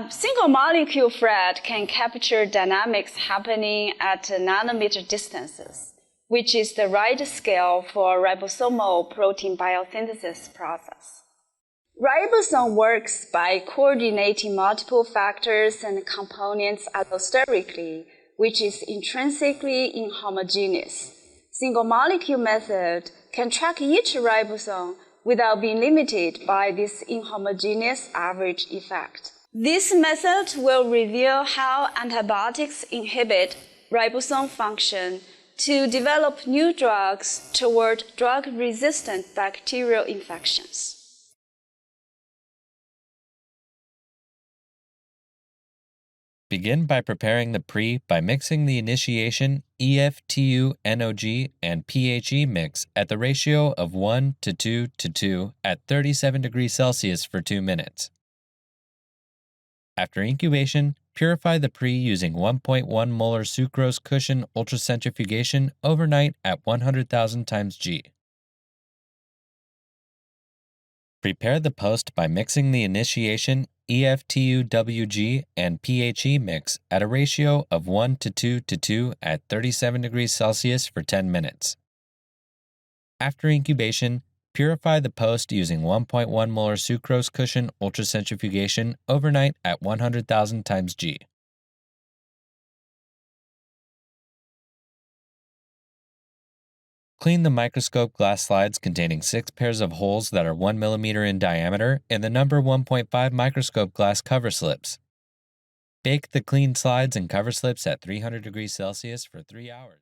Single molecule FRET can capture dynamics happening at nanometer distances, which is the right scale for ribosomal protein biosynthesis process. Ribosome works by coordinating multiple factors and components allosterically, which is intrinsically inhomogeneous. Single molecule method can track each ribosome without being limited by this inhomogeneous average effect. This method will reveal how antibiotics inhibit ribosome function to develop new drugs toward drug-resistant bacterial infections. Begin by preparing the pre by mixing the initiation EFTU-NOG and PHE mix at the ratio of 1 to 2 to 2 at 37 degrees Celsius for 2 minutes. After incubation, purify the pre using 1.1 molar sucrose cushion ultracentrifugation overnight at 100,000 times G. Prepare the post by mixing the initiation EFTU-WG and PHE mix at a ratio of 1 to 2 to 2 at 37 degrees Celsius for 10 minutes. After incubation, purify the post using 1.1 molar sucrose cushion ultracentrifugation overnight at 100,000 times G. Clean the microscope glass slides containing 6 pairs of holes that are 1 mm in diameter in the number 1.5 microscope glass cover slips. Bake the cleaned slides and cover slips at 300 degrees Celsius for 3 hours.